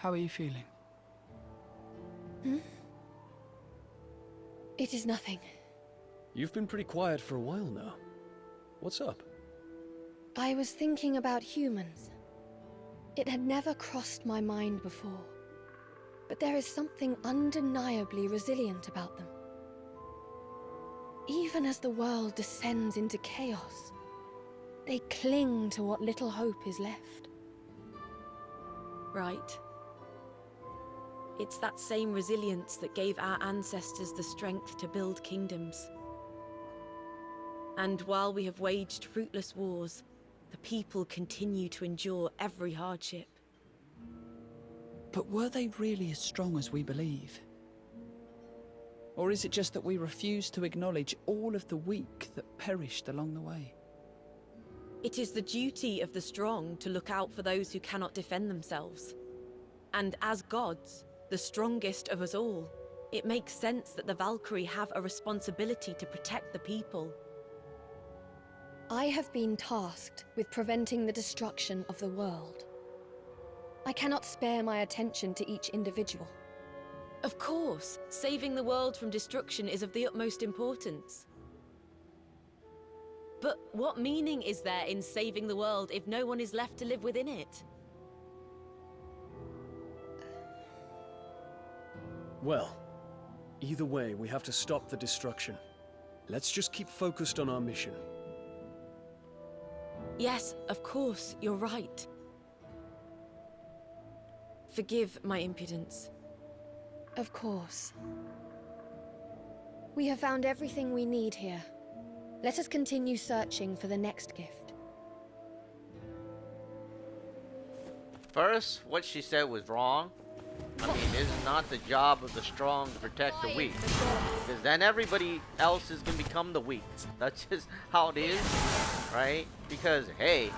How are you feeling? It is nothing. You've been pretty quiet for a while now. What's up? I was thinking about humans. It had never crossed my mind before. But there is something undeniably resilient about them. Even as the world descends into chaos, they cling to what little hope is left. Right. It's that same resilience that gave our ancestors the strength to build kingdoms. And while we have waged fruitless wars, the people continue to endure every hardship. But were they really as strong as we believe? Or is it just that we refuse to acknowledge all of the weak that perished along the way? It is the duty of the strong to look out for those who cannot defend themselves. And as gods, the strongest of us all, it makes sense that the Valkyrie have a responsibility to protect the people. I have been tasked with preventing the destruction of the world. I cannot spare my attention to each individual. Of course, saving the world from destruction is of the utmost importance. But what meaning is there in saving the world if no one is left to live within it? Well, either way, we have to stop the destruction. Let's just keep focused on our mission. Yes, of course, you're right. Forgive my impudence. Of course. We have found everything we need here. Let us continue searching for the next gift. First, what she said was wrong. I mean, it's not the job of the strong to protect the weak. Because then everybody else is going to become the weak. That's just how it is, right? Because, hey,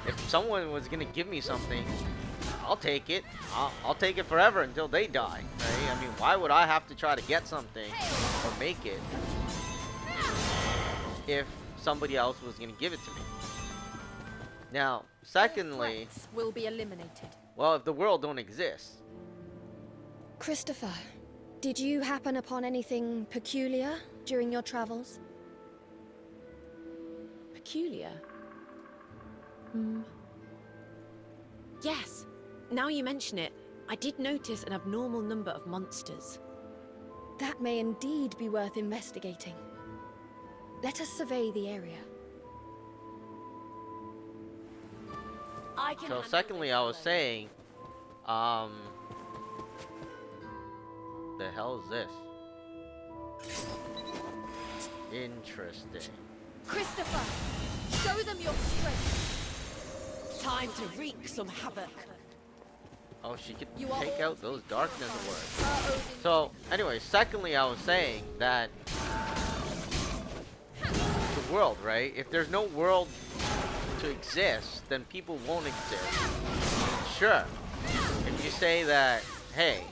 if someone was going to give me something, I'll take it. I'll take it forever until they die, right? I mean, why would I have to try to get something or make it if somebody else was going to give it to me? Now, secondly, will be eliminated. well, if the world don't exist, Christopher, did you happen upon anything peculiar during your travels? Peculiar? Yes. Now you mention it, I did notice an abnormal number of monsters. That may indeed be worth investigating. Let us survey the area. so secondly, I was saying, the hell is this? Interesting. Christopher, show them your strength. Time to wreak some havoc. Oh, she could You are take out those darkness words. Odin. So, anyway, secondly, I was saying that the world, right? If there's no world to exist, then people won't exist. Sure, if you say that, hey,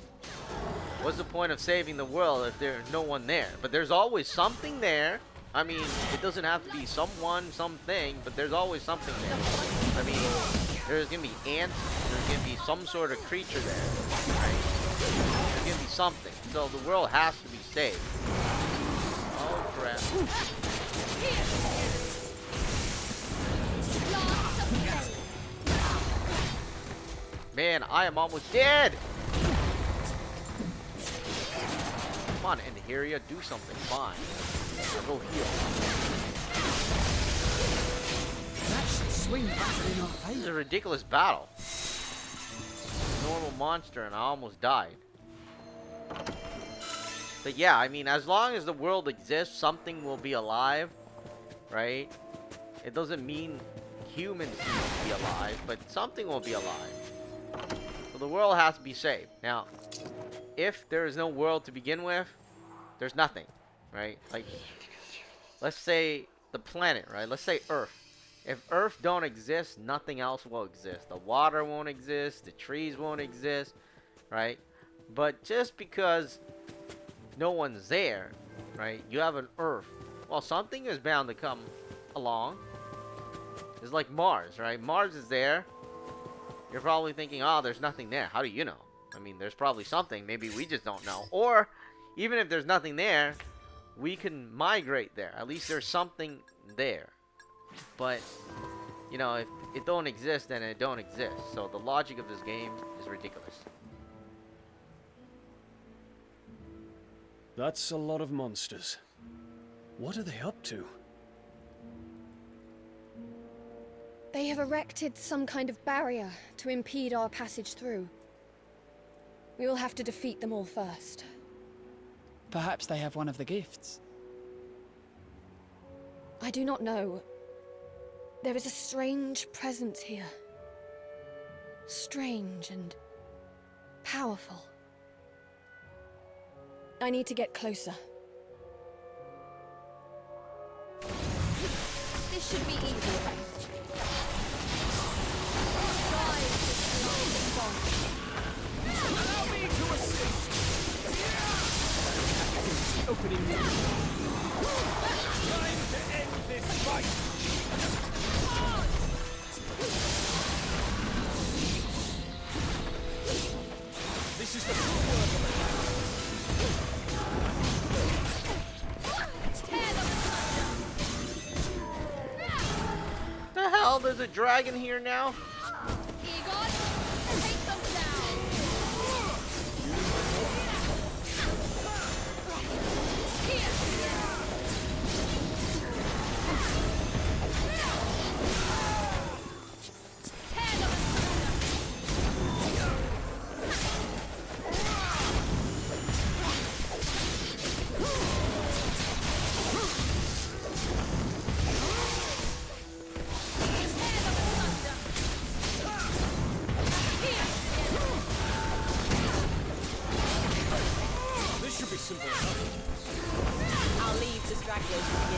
what's the point of saving the world if there's no one there? But there's always something there. I mean, it doesn't have to be someone, something, but there's always something there. I mean, there's gonna be ants, there's gonna be some sort of creature there, right? There's gonna be something. So the world has to be saved. Oh crap. Man, I am almost dead! Come on, Enheria, do something. Fine. I'll go heal. That should swing back in our This is favor. a ridiculous battle. Normal monster and I almost died. But yeah, I mean, as long as the world exists, something will be alive, right? It doesn't mean humans need to be alive, but something will be alive. So the world has to be saved. Now, if there is no world to begin with, there's nothing, right? Like, let's say the planet, right? Let's say Earth. If Earth don't exist, nothing else will exist. The water won't exist, the trees won't exist, right? But just because no one's there, right? You have an Earth. Well, something is bound to come along. It's like Mars, right? Mars is there. You're probably thinking, oh, there's nothing there. How do you know? I mean, there's probably something. Maybe we just don't know. Or, even if there's nothing there, we can migrate there. At least there's something there. But, you know, if it don't exist, then it don't exist. So the logic of this game is ridiculous. That's a lot of monsters. What are they up to? They have erected some kind of barrier to impede our passage through. We will have to defeat them all first. Perhaps they have one of the gifts. I do not know. There is a strange presence here. Strange and powerful. I need to get closer. This should be easy. Allow me to assist. Opening. Time to end this fight. This is the true work of it. The hell? There's a dragon here now? Egon, take them down. Here. Tear them This should be simple enough. I'll leave the stragglers with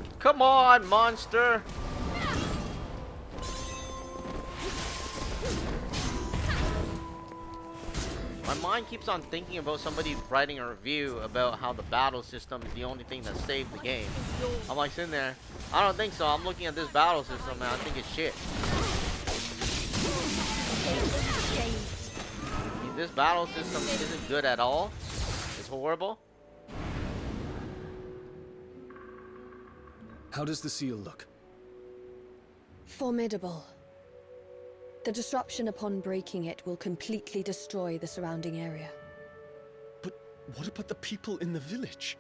you. Come on, monster! My mind keeps on thinking about somebody writing a review about how the battle system is the only thing that saved the game. I'm like sitting there, I don't think so. I'm looking at this battle system and I think it's shit. This battle system isn't good at all. It's horrible. How does the seal look? Formidable. The disruption upon breaking it will completely destroy the surrounding area. But what about the people in the village?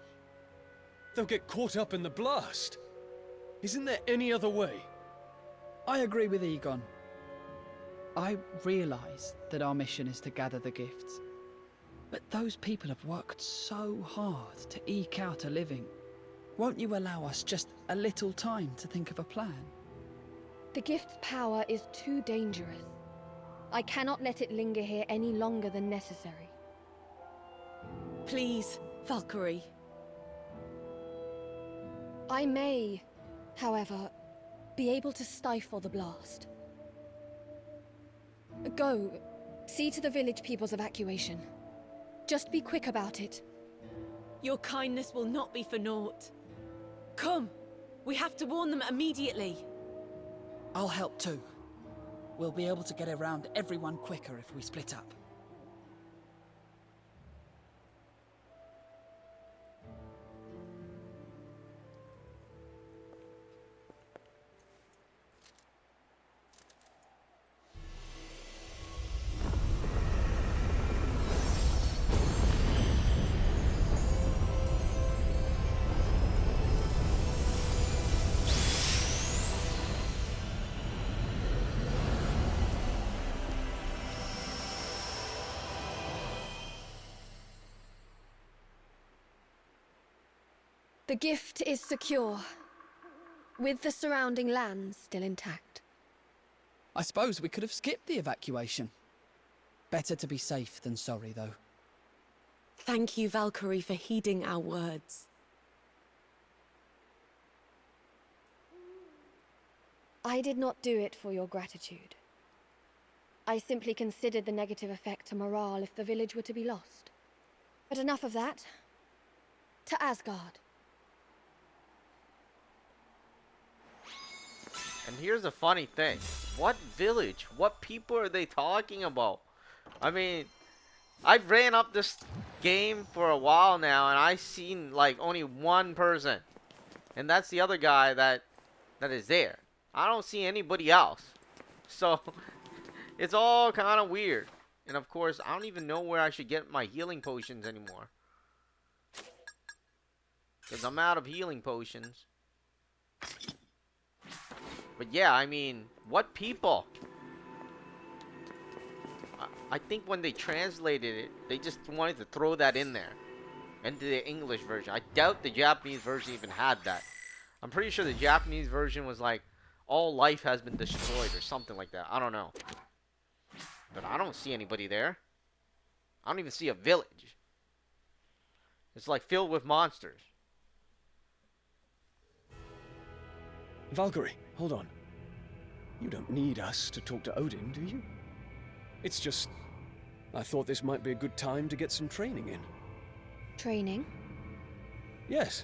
They'll get caught up in the blast. Isn't there any other way? I agree with Egon. I realise that our mission is to gather the gifts. But those people have worked so hard to eke out a living. Won't you allow us just a little time to think of a plan? The gift's power is too dangerous. I cannot let it linger here any longer than necessary. Please, Valkyrie. I may, however, be able to stifle the blast. Go, see to the village people's evacuation. Just be quick about it. Your kindness will not be for naught. Come, we have to warn them immediately. I'll help too. We'll be able to get around everyone quicker if we split up. The gift is secure, with the surrounding lands still intact. I suppose we could have skipped the evacuation. Better to be safe than sorry, though. Thank you, Valkyrie, for heeding our words. I did not do it for your gratitude. I simply considered the negative effect to morale if the village were to be lost. But enough of that. To Asgard. And here's the funny thing. What village? What people are they talking about? I mean, I've ran up this game for a while now, and I've seen like only one person, and that's the other guy that is there. I don't see anybody else, so it's all kind of weird. And of course, I don't even know where I should get my healing potions anymore, because I'm out of healing potions. But yeah, I mean, what people? I think when they translated it, they just wanted to throw that in there into the English version. I doubt the Japanese version even had that. I'm pretty sure the Japanese version was like, all life has been destroyed or something like that. I don't know. But I don't see anybody there. I don't even see a village. It's like filled with monsters. Valkyrie, hold on. You don't need us to talk to Odin, do you? It's just, I thought this might be a good time to get some training in. Training? Yes.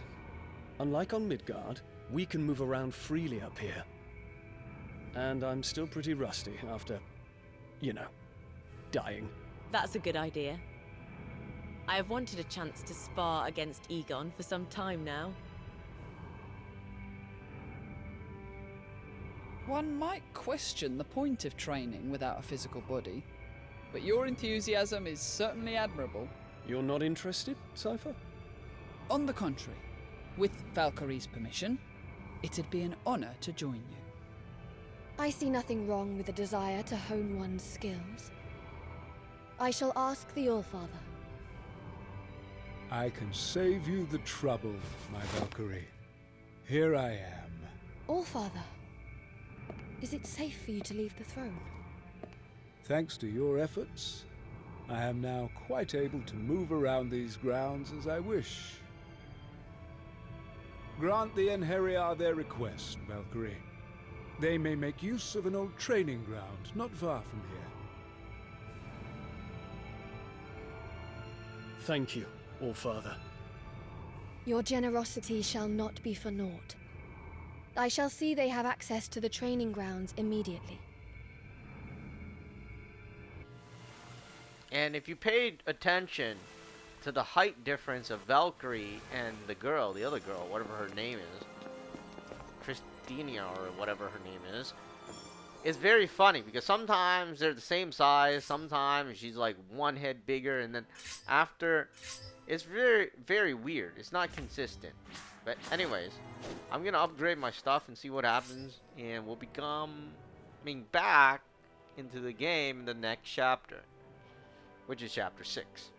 Unlike on Midgard, we can move around freely up here. And I'm still pretty rusty after, you know, dying. That's a good idea. I have wanted a chance to spar against Egon for some time now. One might question the point of training without a physical body, but your enthusiasm is certainly admirable. You're not interested, Cypher? On the contrary, with Valkyrie's permission, it'd be an honor to join you. I see nothing wrong with the desire to hone one's skills. I shall ask the All-Father. I can save you the trouble, my Valkyrie. Here I am. All-Father, is it safe for you to leave the throne? Thanks to your efforts, I am now quite able to move around these grounds as I wish. Grant the Enheria their request, Valkyrie. They may make use of an old training ground not far from here. Thank you, All-Father. Your generosity shall not be for naught. I shall see they have access to the training grounds immediately. And if you paid attention to the height difference of Valkyrie and the girl, the other girl, whatever her name is, Christina or whatever her name is, it's very funny because sometimes they're the same size, sometimes she's like one head bigger, and then after, it's very, very weird. It's not consistent. But anyways, I'm gonna upgrade my stuff and see what happens, and we'll be coming back into the game in the next chapter, which is chapter 6.